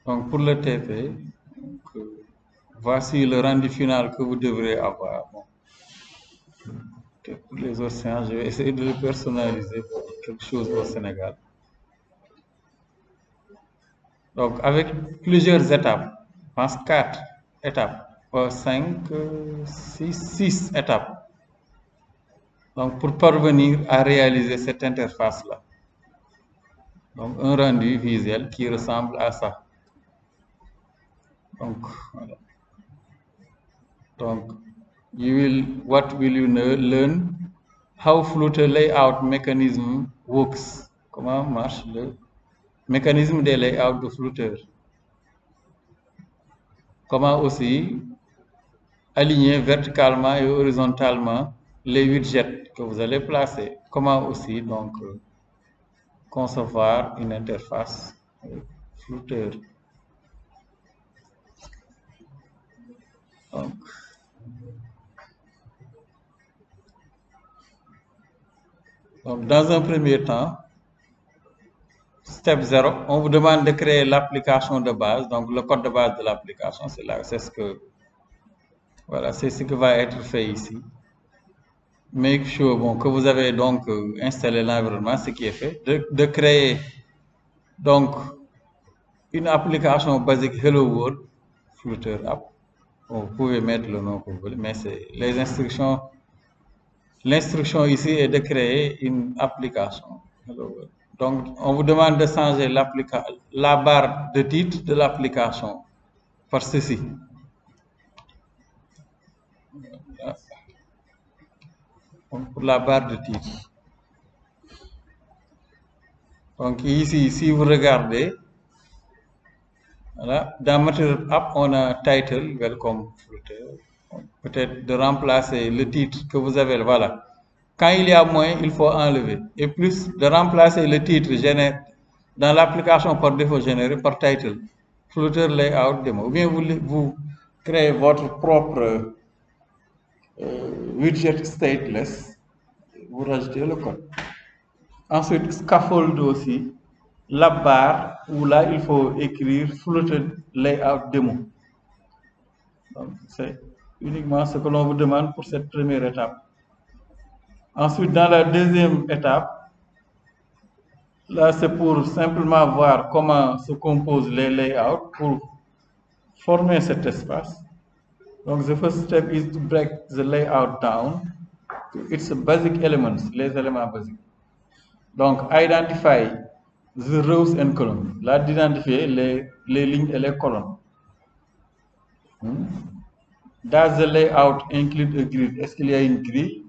Donc, pour le TP, donc, voici le rendu final que vous devrez avoir. Bon. Pour les océans, je vais essayer de le personnaliser pour quelque chose au Sénégal. Donc, avec plusieurs étapes, je pense 4 étapes, 5, 6 étapes. Donc, pour parvenir à réaliser cette interface-là. Donc, un rendu visuel qui ressemble à ça. Donc, voilà. Donc, what will you learn? How Flutter layout mechanism works. Comment marche le mécanisme des layouts de Flutter. Comment aussi aligner verticalement et horizontalement les widgets que vous allez placer. Comment aussi donc concevoir une interface Flutter. Donc, dans un premier temps, step 0, on vous demande de créer l'application de base, donc le code de base de l'application, c'est ce que voilà, c'est ce qui va être fait ici. Make sure bon, que vous avez donc installé l'environnement, ce qui est fait, de créer donc une application basique Hello World Flutter App. Bon, vous pouvez mettre le nom que vous voulez, mais c'est les instructions. L'instruction ici est de créer une application Hello World. Donc, on vous demande de changer la barre de titre de l'application par ceci. Donc, pour la barre de titre. Donc, ici, si vous regardez, voilà, dans Material App, on a Title, Welcome Flutter. Peut-être de remplacer le titre que vous avez, voilà. Quand il y a moins, il faut enlever. Et plus, de remplacer le titre dans l'application par défaut généré par Title. Flutter Layout Demo. Ou bien vous créez votre propre widget stateless, vous rajoutez le code. Ensuite, scaffold aussi, la barre où là il faut écrire Flutter Layout Demo. Donc, c'est uniquement ce que l'on vous demande pour cette première étape. Ensuite, dans la deuxième étape, là c'est pour simplement voir comment se composent les layouts pour former cet espace. Donc, the first step is to break the layout down to its basic elements, les éléments basiques. Donc, identify the rows and columns. Là, d'identifier les lignes et les colonnes. Does the layout include a grid? Est-ce qu'il y a une grille?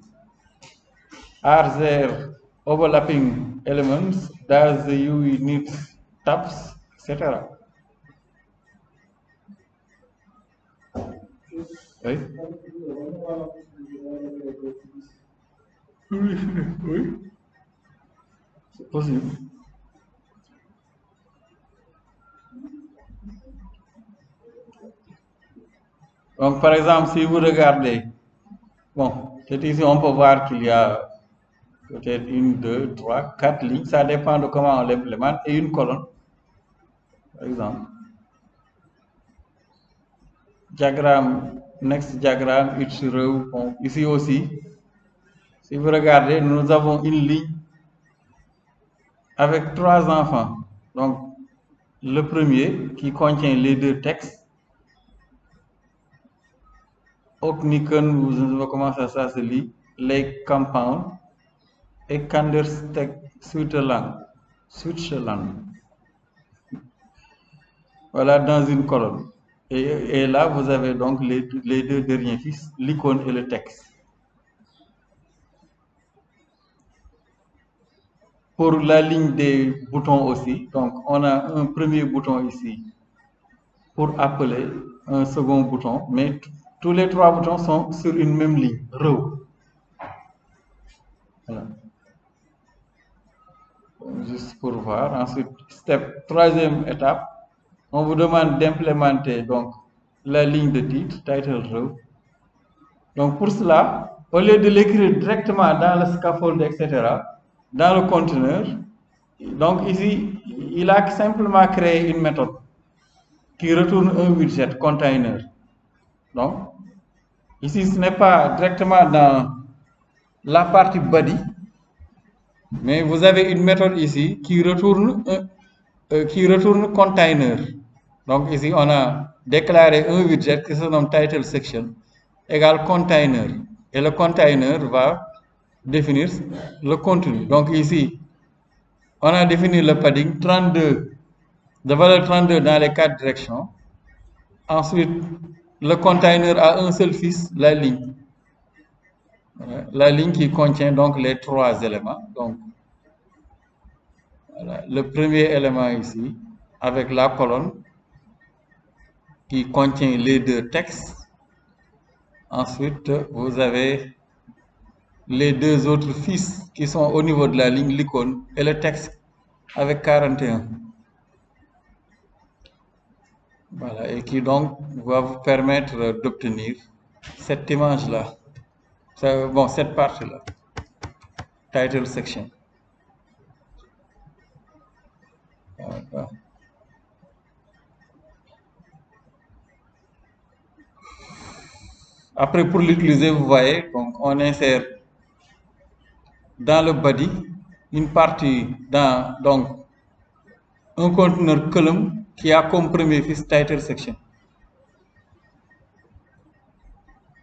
Are there overlapping elements? Does the UI need tabs, etc.? Oui. Oui. C'est possible. Donc, par exemple, si vous regardez, bon, ici, on peut voir qu'il y a peut-être 1, 2, 3, 4 lignes. Ça dépend de comment on l'implémente. Et une colonne, par exemple. Diagramme, next diagramme, each row. Bon, ici aussi, si vous regardez, nous avons une ligne avec 3 enfants. Donc, le premier qui contient les 2 textes. Okniken, vous savez comment ça se lit. Lake Compound. Et Kandersteg, Switzerland. Voilà, dans une colonne. Et là, vous avez donc les 2 derniers fils, l'icône et le texte. Pour la ligne des boutons aussi, donc on a un premier bouton ici pour appeler, un second bouton, mais tous les 3 boutons sont sur une même ligne, row. Voilà. Juste pour voir. Ensuite, troisième étape, on vous demande d'implémenter donc la ligne de titre, title row. Donc pour cela, au lieu de l'écrire directement dans le scaffold, etc., dans le conteneur, donc ici, il a simplement créé une méthode. qui retourne un widget container. Donc, ici, ce n'est pas directement dans la partie body, mais vous avez une méthode ici qui retourne container. Donc ici, on a déclaré un widget qui se nomme title section égale container. Et le container va définir le contenu. Donc ici, on a défini le padding 32, de valeur 32 dans les 4 directions. Ensuite, le container a un seul fils, la ligne. La ligne qui contient donc les 3 éléments. Donc, voilà, le premier élément ici, avec la colonne qui contient les 2 textes. Ensuite, vous avez les 2 autres fils qui sont au niveau de la ligne, l'icône et le texte avec 41. Voilà, et qui donc va vous permettre d'obtenir cette image-là. Bon, cette partie-là. Title section. Voilà. Après, pour l'utiliser, vous voyez, donc on insère dans le body une partie dans donc un conteneur column qui a comme premier fils title section.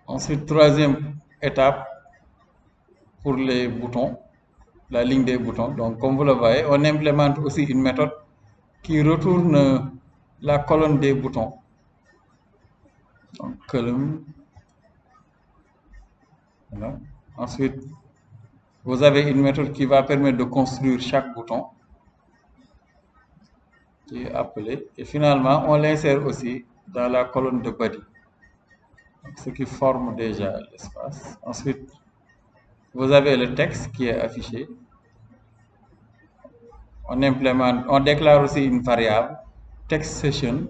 Ensuite, troisième étape pour les boutons, la ligne des boutons. Donc, comme vous le voyez, on implémente aussi une méthode qui retourne la colonne des boutons. Donc, column. Voilà. Ensuite, vous avez une méthode qui va permettre de construire chaque bouton, qui est appelée. Et finalement, on l'insère aussi dans la colonne de body, donc, ce qui forme déjà l'espace. Ensuite, vous avez le texte qui est affiché. On implémente, on déclare aussi une variable text section,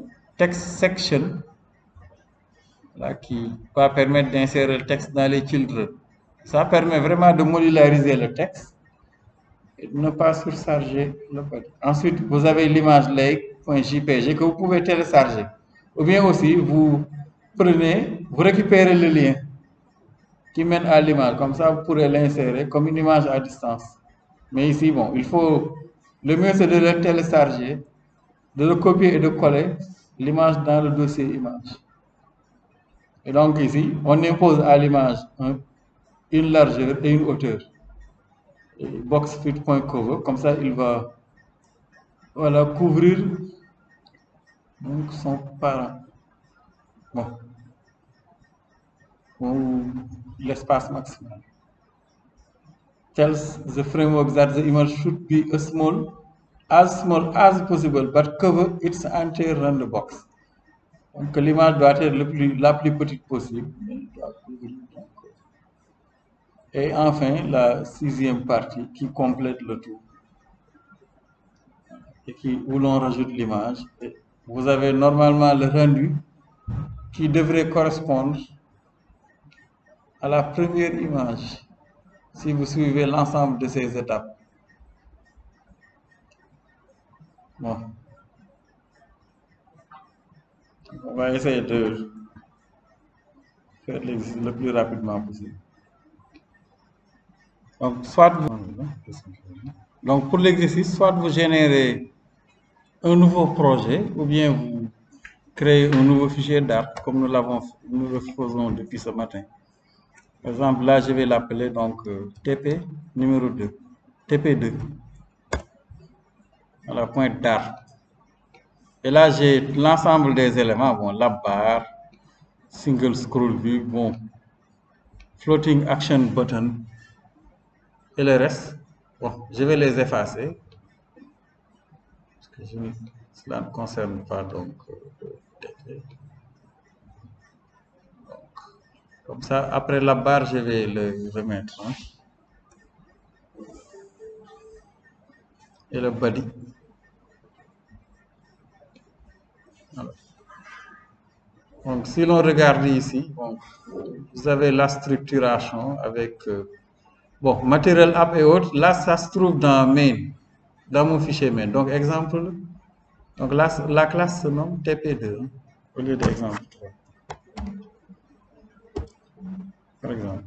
là, qui va permettre d'insérer le texte dans les children. Ça permet vraiment de modulariser le texte et de ne pas surcharger le body. Ensuite, vous avez l'image lake.jpg que vous pouvez télécharger. Ou bien aussi, vous récupérez le lien qui mène à l'image. Comme ça, vous pourrez l'insérer comme une image à distance. Mais ici, bon, le mieux c'est de le télécharger, de le copier et de coller l'image dans le dossier image. Et donc ici, on impose à l'image une largeur et une hauteur. Boxfit.cover, comme ça il va couvrir donc son parent. Bon. Ou l'espace maximal. Tells the framework that the image should be as small as possible, but cover its entire render box. Donc l'image doit être la plus petite possible. Et enfin, la 6e partie qui complète le tout. Et où l'on rajoute l'image. Vous avez normalement le rendu qui devrait correspondre à la première image si vous suivez l'ensemble de ces étapes. Bon. On va essayer de faire l'exercice le plus rapidement possible. Donc, pour l'exercice, soit vous générez un nouveau projet ou bien vous créez un nouveau fichier d'art comme nous le faisons depuis ce matin. Par exemple, là, je vais l'appeler donc TP numéro 2, TP2. Voilà, point d'art. Et là, j'ai l'ensemble des éléments, bon, la barre, single scroll view, bon, floating action button et le reste. Bon, je vais les effacer parce que cela ne concerne pas donc TP. Comme ça, après la barre, je vais le remettre. Hein. Et le body. Alors. Donc, si l'on regarde ici, bon, vous avez la structuration avec bon, matériel app et autres. Là, ça se trouve dans main, dans mon fichier main. Donc, exemple, Donc la classe se nomme TP2 au lieu d'exemple 3. Par exemple.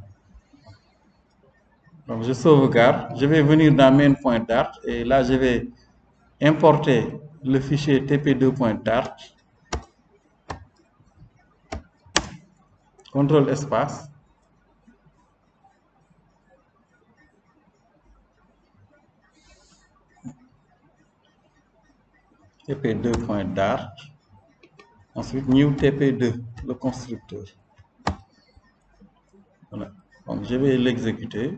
Donc je sauvegarde, je vais venir dans main.dart et là je vais importer le fichier tp2.dart, contrôle espace, tp2.dart, ensuite new tp2, le constructeur. Voilà. Donc je vais l'exécuter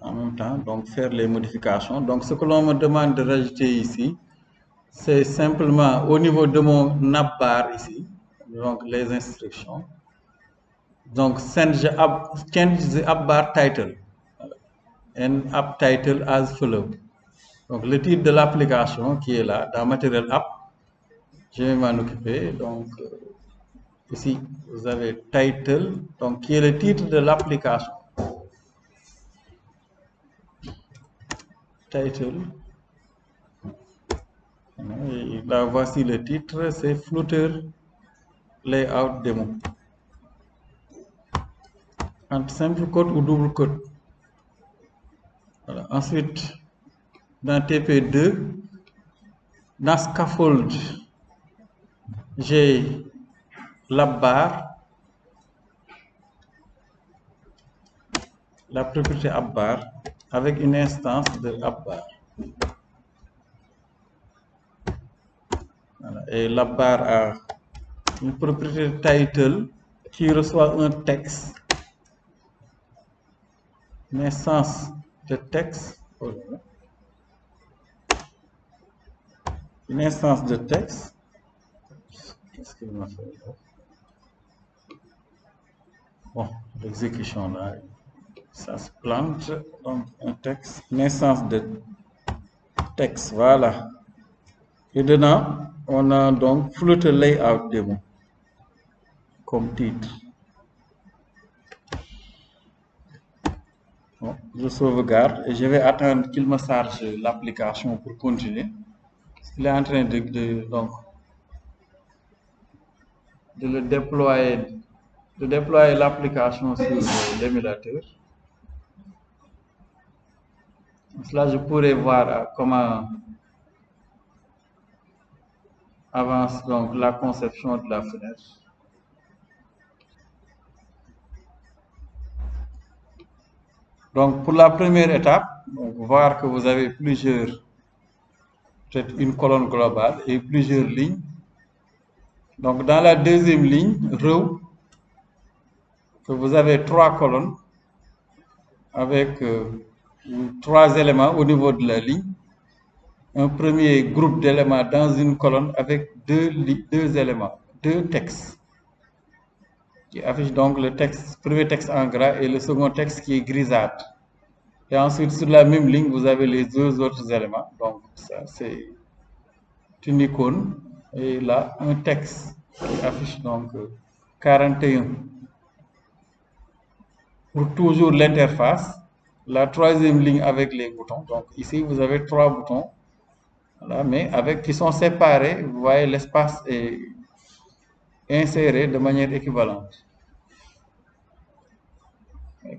en même temps, donc faire les modifications. Donc ce que l'on me demande de rajouter ici, c'est simplement au niveau de mon navbar ici, donc les instructions. Donc change the app bar title and app title as follow. Donc le titre de l'application qui est là dans matériel app, je vais m'en occuper. Donc ici vous avez title, donc qui est le titre de l'application. Title. Et là voici le titre, c'est Flutter Layout Demo. Entre simple code ou double code. Voilà. Ensuite, dans TP2, dans scaffold, j'ai l'appbar, la propriété appbar avec une instance de appbar. Voilà. Et l'appbar a une propriété title qui reçoit un texte, une instance de texte, une instance de texte. Qu'est-ce qu'il m'a fait là? Bon, l'exécution là, ça se plante, donc un texte, une instance de texte, voilà. Et dedans, on a donc Flutter Layout Demo comme titre. Bon, je sauvegarde et je vais attendre qu'il me charge l'application pour continuer. Il est en train de le déployer, de déployer l'application sur l'émulateur. Là, je pourrais voir comment avance donc la conception de la fenêtre. Donc pour la première étape, donc, voir que vous avez peut-être une colonne globale et plusieurs lignes. Donc dans la deuxième ligne, row, que vous avez 3 colonnes avec 3 éléments au niveau de la ligne. Un premier groupe d'éléments dans une colonne avec deux éléments, 2 textes qui affichent donc le texte, premier texte en gras et le second texte qui est grisâtre. Et ensuite, sur la même ligne, vous avez les 2 autres éléments. Donc, ça, c'est une icône. Et là, un texte qui affiche donc 41. Pour toujours l'interface. La troisième ligne avec les boutons. Donc, ici, vous avez 3 boutons. Voilà, mais qui sont séparés. Vous voyez, l'espace est inséré de manière équivalente.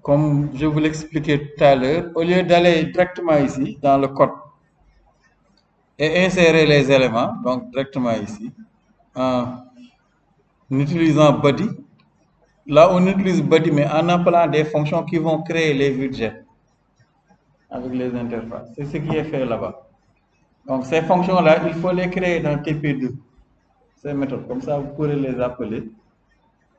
Comme je vous l'expliquais tout à l'heure, au lieu d'aller directement ici, dans le code, et insérer les éléments, donc directement ici, en utilisant body, là on utilise body, mais en appelant des fonctions qui vont créer les widgets avec les interfaces. C'est ce qui est fait là-bas. Donc ces fonctions-là, il faut les créer dans TP2. Ces méthodes, comme ça vous pourrez les appeler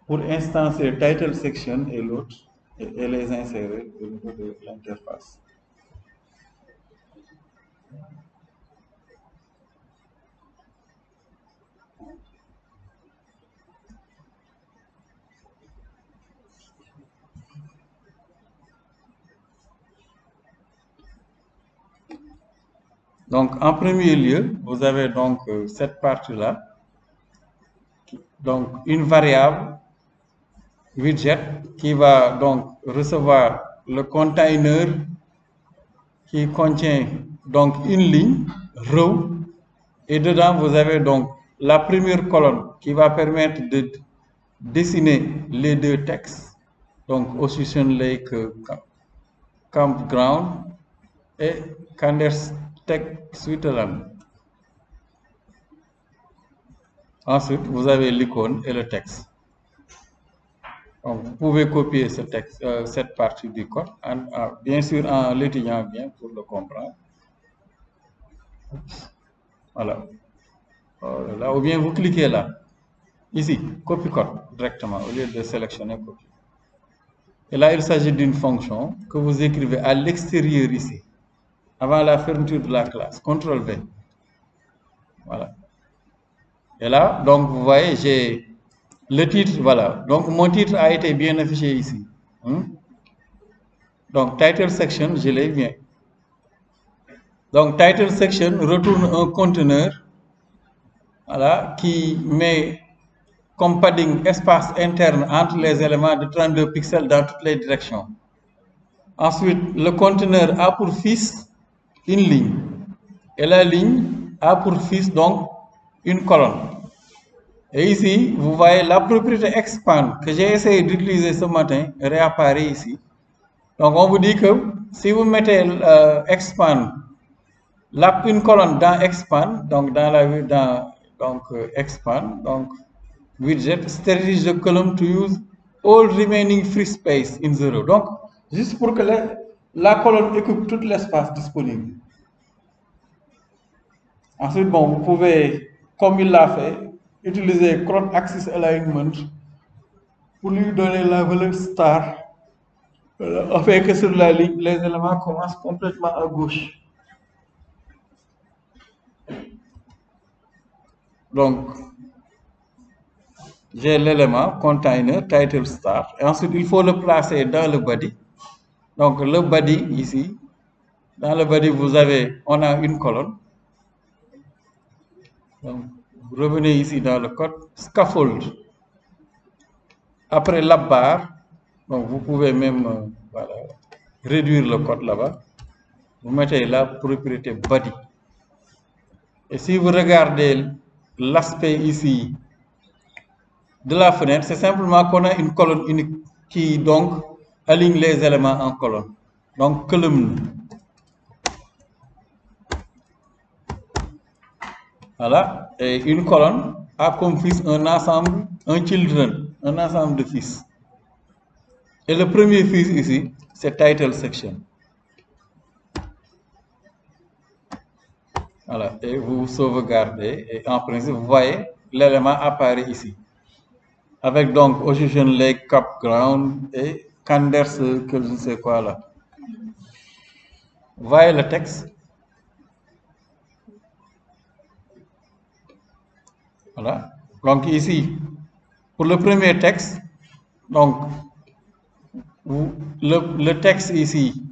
pour instancier title section et l'autre, et les insérer au niveau de l'interface. Donc, en premier lieu, vous avez donc cette partie-là, donc une variable widget qui va donc recevoir le container qui contient donc une ligne row. Et dedans, vous avez donc la première colonne qui va permettre de dessiner les deux textes. Donc, Ocean Lake Campground et Kandersteg, Switzerland. Ensuite, vous avez l'icône et le texte. Donc, vous pouvez copier ce texte, cette partie du code, bien sûr en l'étudiant bien pour le comprendre. Voilà. Là, ou bien vous cliquez là. Ici, copie code directement au lieu de sélectionner copie. Et là, il s'agit d'une fonction que vous écrivez à l'extérieur ici, avant la fermeture de la classe. CTRL V. Voilà. Et là, donc, vous voyez, j'ai le titre, voilà. Donc, mon titre a été bien affiché ici. Donc, title section, je l'ai bien. Donc, title section retourne un conteneur, voilà, qui met comme padding espace interne entre les éléments de 32 pixels dans toutes les directions. Ensuite, le conteneur a pour fils une ligne. Et la ligne a pour fils donc une colonne. Et ici, vous voyez la propriété expand que j'ai essayé d'utiliser ce matin réapparaît ici. Donc, on vous dit que si vous mettez expand, une colonne dans expand, donc dans la vue expand, donc widget strategize the column to use all remaining free space in the row. Donc, juste pour que la colonne occupe tout l'espace disponible. Ensuite, bon, vous pouvez, comme il l'a fait, utiliser Crop Axis Alignment pour lui donner la valeur star, afin que sur la ligne, les éléments commencent complètement à gauche. Donc, j'ai l'élément container title star, et ensuite il faut le placer dans le body. Donc, le body ici, dans le body, on a une colonne. Donc, vous revenez ici dans le code scaffold. Après la barre, donc vous pouvez même réduire le code là-bas. Vous mettez la propriété body. Et si vous regardez l'aspect ici de la fenêtre, c'est simplement qu'on a une colonne unique qui donc aligne les éléments en colonne. Donc column. Voilà. Et une colonne a comme fils un ensemble, un children, un ensemble de fils. Et le premier fils ici, c'est title section. Voilà. Et vous sauvegardez. Et en principe, vous voyez, l'élément apparaît ici. Avec donc Ocean Lake Campground et Kanders, que je ne sais quoi là. Vous voyez le texte. Voilà. Donc ici, pour le premier texte, donc le texte ici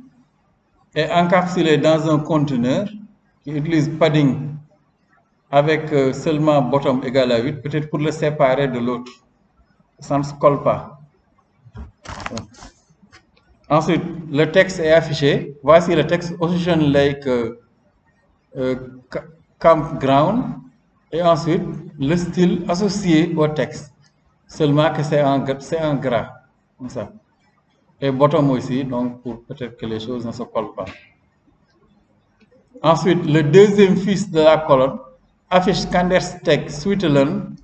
est encapsulé dans un conteneur qui utilise padding avec seulement bottom égal à 8, peut-être pour le séparer de l'autre. Ça ne se colle pas. Ensuite, le texte est affiché. Voici le texte Ocean Lake Campground. Et ensuite, le style associé au texte. Seulement que c'est en gras. Comme ça. Et bottom aussi, donc pour peut-être que les choses ne se collent pas. Ensuite, le deuxième fils de la colonne affiche Kandersteg, Switzerland,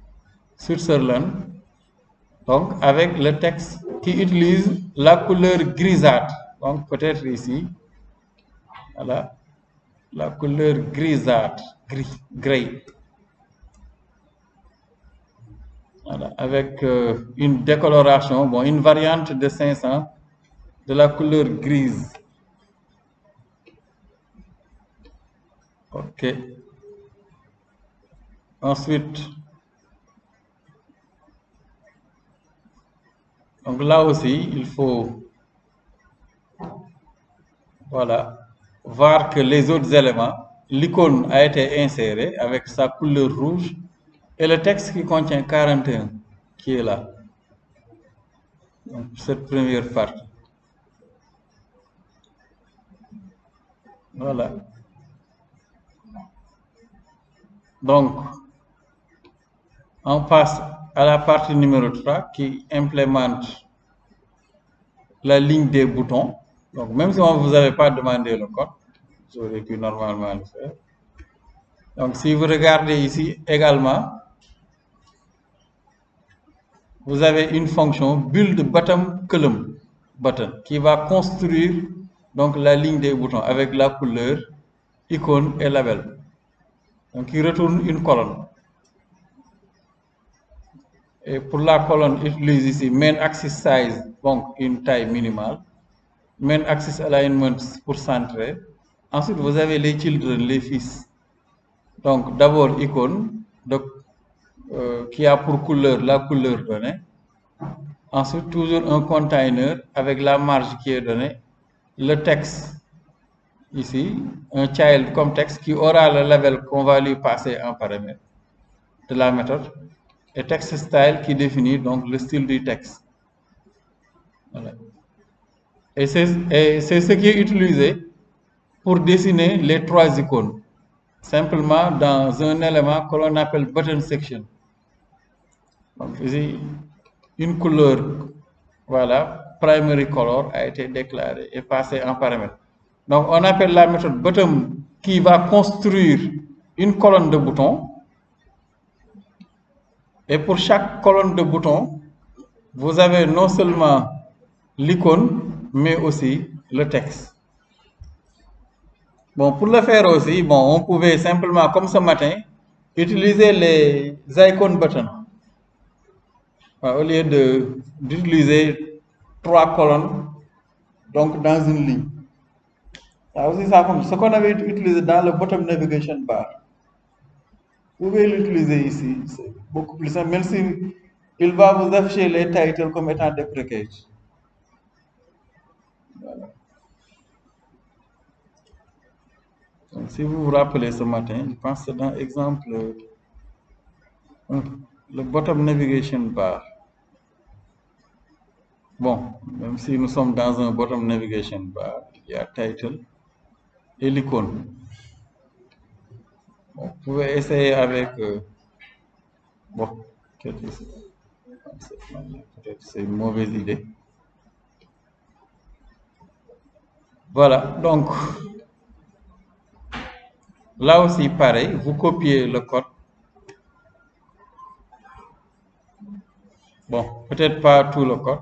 donc avec le texte qui utilise la couleur grisâtre. Donc peut-être ici, voilà, la couleur grisâtre, gris. Voilà, avec une décoloration, bon, une variante de 500 de la couleur grise. Ok. Ensuite, donc là aussi, il faut voir que les autres éléments, l'icône a été insérée avec sa couleur rouge et le texte qui contient 41 qui est là. Donc, cette première partie. Voilà. Donc, on passe à la partie numéro 3 qui implémente la ligne des boutons. Donc, même si on ne vous avait pas demandé le code, vous aurez pu normalement le faire. Donc, si vous regardez ici également, vous avez une fonction build bottom column button qui va construire donc la ligne des boutons avec la couleur, icône et label. Donc, il retourne une colonne. Et pour la colonne, utilise ici main axis size, donc une taille minimale. Main axis alignment pour centrer. Ensuite, vous avez les children, les fils. Donc, d'abord, icône, donc, qui a pour couleur la couleur donnée. Ensuite, toujours un container avec la marge qui est donnée. Le texte, ici, un child comme texte qui aura le label qu'on va lui passer en paramètre de la méthode. Et text style qui définit donc le style du texte. Voilà. Et c'est ce qui est utilisé pour dessiner les trois icônes, simplement dans un élément que l'on appelle button section. Donc ici, une couleur, voilà, primary color a été déclarée et passée en paramètre. Donc on appelle la méthode bottom qui va construire une colonne de boutons. Et pour chaque colonne de boutons, vous avez non seulement l'icône, mais aussi le texte. Bon, pour le faire aussi, bon, on pouvait simplement, comme ce matin, utiliser les icon buttons. Au lieu d'utiliser 3 colonnes, donc dans une ligne. Ça aussi, ça compte. Ce qu'on avait utilisé dans le bottom navigation bar, vous pouvez l'utiliser ici. C'est beaucoup plus simple, même si il va vous afficher les titles comme étant deprecated. Voilà. Donc, si vous vous rappelez ce matin, je pense que dans l'exemple, le bottom navigation bar. Bon, même si nous sommes dans un bottom navigation bar, il y a title et l'icône. Bon, vous pouvez essayer avec. Bon, peut-être c'est une mauvaise idée. Voilà, donc là aussi pareil, vous copiez le code. Bon, peut-être pas tout le code,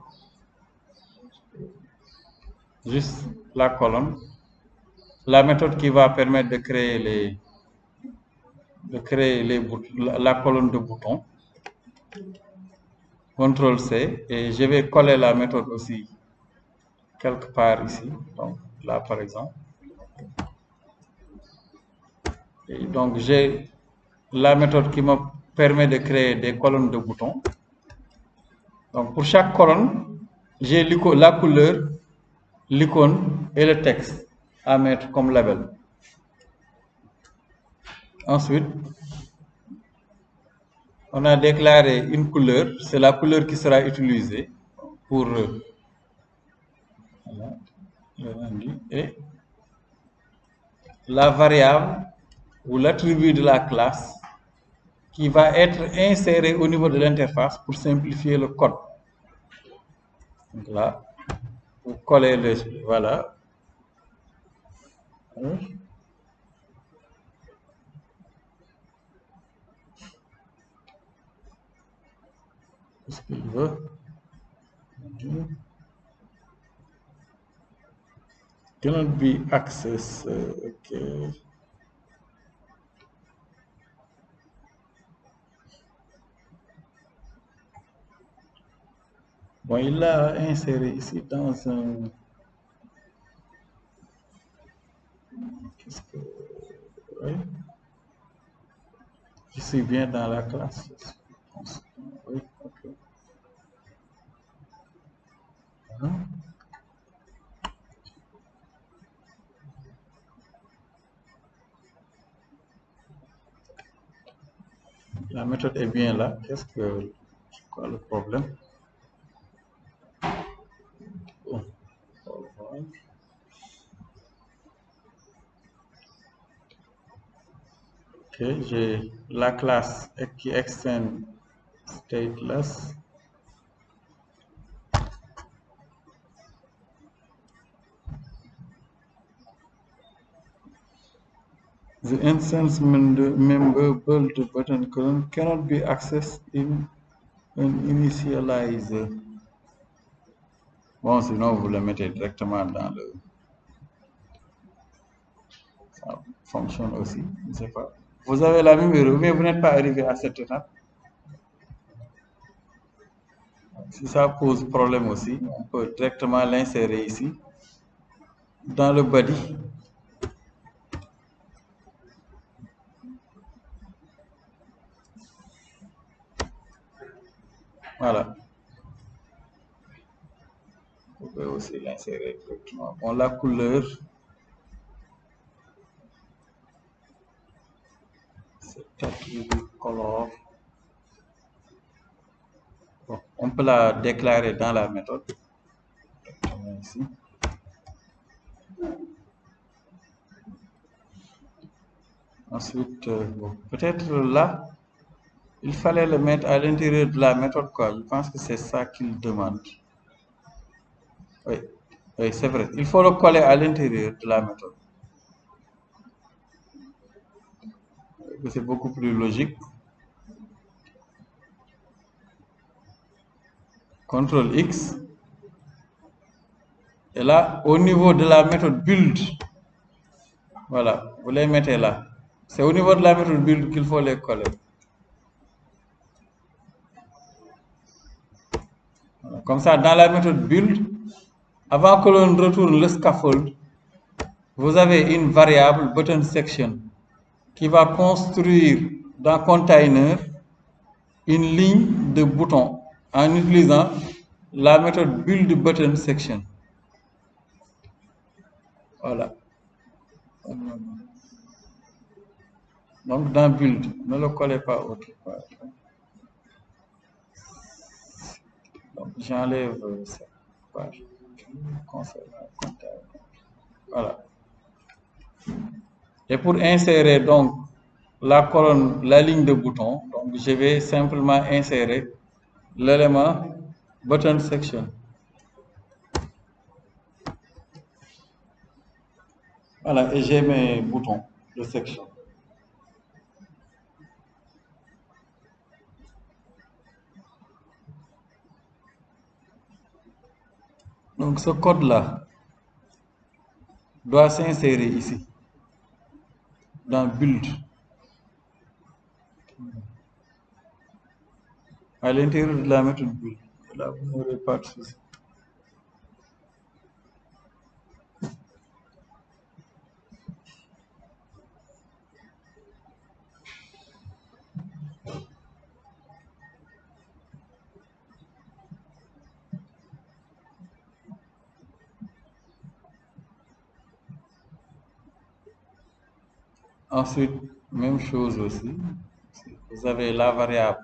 juste la colonne. La méthode qui va permettre de créer la colonne de boutons. CTRL C, et je vais coller la méthode aussi quelque part ici, donc là par exemple. Et donc j'ai la méthode qui me permet de créer des colonnes de boutons. Donc pour chaque colonne, j'ai la couleur, l'icône et le texte à mettre comme label. Ensuite, on a déclaré une couleur, c'est la couleur qui sera utilisée pour le rendu, et la variable ou l'attribut de la classe qui va être inséré au niveau de l'interface pour simplifier le code. Donc là, vous collez le, voilà. Qu'est-ce qu'il veut? Cannot be access. Okay. Bon, il l'a inséré ici dans un. Qu'est-ce que. Oui. Je suis bien dans la classe. Oui, ok. La méthode est bien là. Quoi le problème? Bon. Ok, j'ai la classe qui extend stateless. The instance member build button current cannot be accessed in an initializer. Bon, sinon vous le mettez directement dans le... Ça fonctionne aussi, je ne sais pas. Vous avez la même erreur, mais vous n'êtes pas arrivé à cette étape. Si ça pose problème aussi, on peut directement l'insérer ici, dans le body. Voilà. Vous pouvez aussi l'insérer directement. Bon, la couleur, c'est attribut color. Bon, on peut la déclarer dans la méthode. Ici. Ensuite, bon, peut-être là, il fallait le mettre à l'intérieur de la méthode, quoi. Je pense que c'est ça qu'il demande. Oui, oui, c'est vrai. Il faut le coller à l'intérieur de la méthode. C'est beaucoup plus logique. CTRL X. Et là, au niveau de la méthode build, voilà, vous les mettez là. C'est au niveau de la méthode build qu'il faut les coller. Voilà. Comme ça, dans la méthode build, avant que l'on retourne le scaffold, vous avez une variable button section qui va construire dans container une ligne de boutons en utilisant la méthode build button section. Voilà. Donc dans build, ne le collez pas autre part. Donc j'enlève cette page. Voilà. Et pour insérer donc la colonne, la ligne de bouton, donc je vais simplement insérer l'élément button section. Voilà, et j'ai mes boutons de section. Donc ce code-là doit s'insérer ici, dans build, à l'intérieur de la méthode build. Là, vous n'aurez pas de souci. Ensuite, même chose aussi, vous avez la variable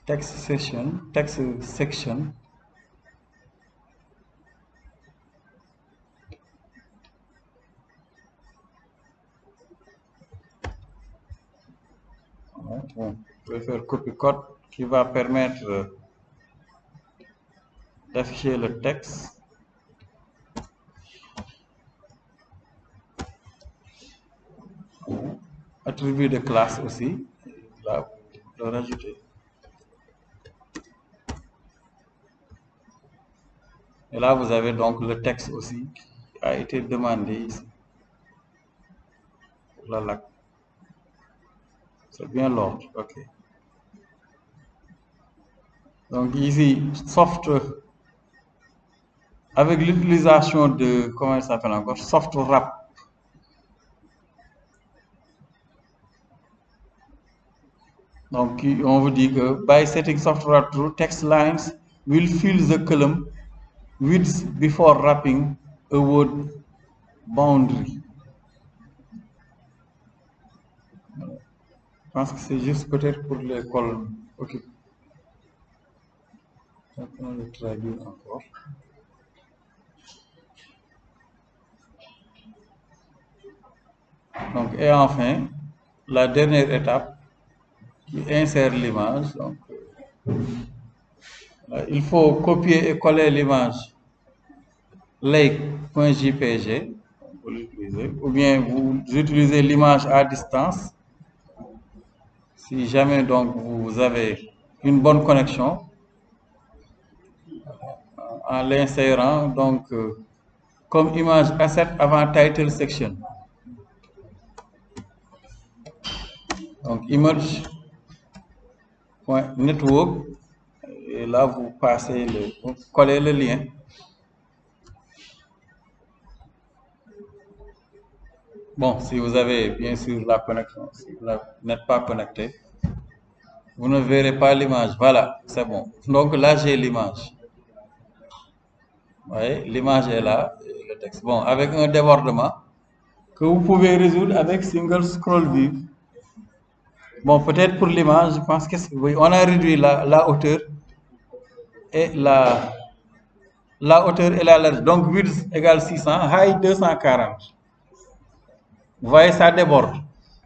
text section. Vous pouvez faire copy-code qui va permettre d'afficher le texte. Attribut de classe aussi, là, vous le rajoutez. Et là, vous avez donc le texte aussi qui a été demandé ici. Là. C'est bien l'ordre, ok. Donc ici, soft, avec l'utilisation de, comment il s'appelle encore, soft wrap. Donc on vous dit que by setting soft wrap true, text lines will fill the column width before wrapping a word boundary. Je pense que c'est juste peut-être pour les colonnes. Ok. On le traduit encore. Donc, et enfin, la dernière étape qui insère l'image. Donc, il faut copier et coller l'image lake.jpg, ou bien vous utilisez l'image à distance. Si jamais donc vous avez une bonne connexion, en l'insérant donc comme image asset avant title section. Donc image.network, et là vous passez vous collez le lien. Bon, si vous avez bien sûr la connexion, si vous n'êtes pas connecté, vous ne verrez pas l'image. Voilà, c'est bon. Donc là, j'ai l'image. Vous voyez, l'image est là, et le texte. Bon, avec un débordement que vous pouvez résoudre avec single scroll view. Bon, peut-être pour l'image, je pense que oui, on a réduit la hauteur et la hauteur et la largeur. Donc width égale 600, height 240. Vous voyez, ça déborde.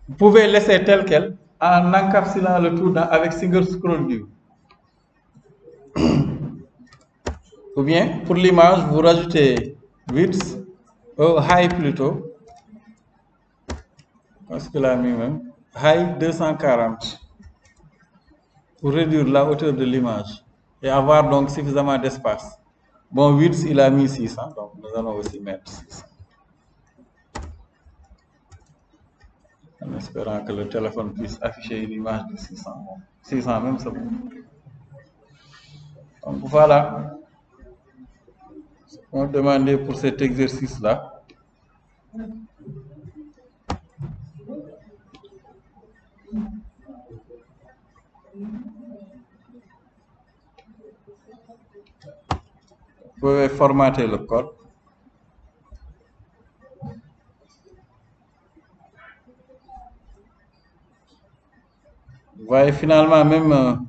Vous pouvez laisser tel quel en encapsulant le tout avec single scroll view. Ou bien, pour l'image, vous rajoutez width, height plutôt, parce que là, même, height 240, pour réduire la hauteur de l'image et avoir donc suffisamment d'espace. Bon, width, il a mis 600, donc nous allons aussi mettre 600. En espérant que le téléphone puisse afficher une image de 600. 600 même, c'est bon. Donc voilà. On demandait pour cet exercice-là. Vous pouvez formater le code. Vous voyez, finalement, même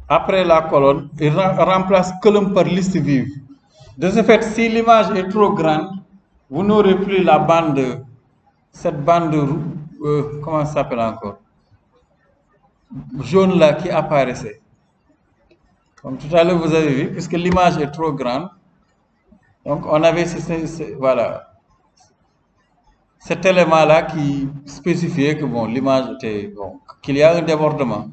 après la colonne, il remplace colonne par liste vive. De ce fait, si l'image est trop grande, vous n'aurez plus la bande, cette bande, comment ça s'appelle encore? Jaune là qui apparaissait. Comme tout à l'heure, vous avez vu, puisque l'image est trop grande, donc on avait voilà, cet élément-là qui spécifiait que bon, l'image était bon, qu'il y a un débordement.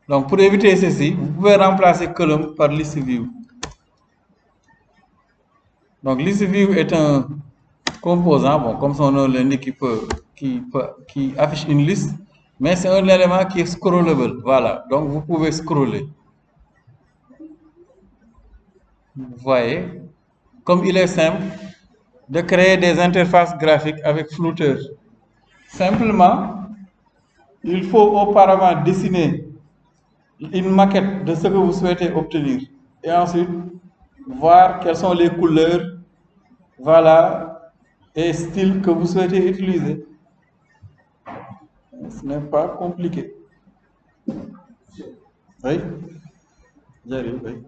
Donc pour éviter ceci, vous pouvez remplacer column par list view. Donc list view est un composant, bon, comme son nom l'indique, qui affiche une liste, mais c'est un élément qui est scrollable. Voilà, donc vous pouvez scroller. Vous voyez, comme il est simple de créer des interfaces graphiques avec Flutter. Simplement, il faut auparavant dessiner une maquette de ce que vous souhaitez obtenir. Et ensuite, voir quelles sont les couleurs, voilà, et styles que vous souhaitez utiliser. Ce n'est pas compliqué. Oui, j'arrive, oui.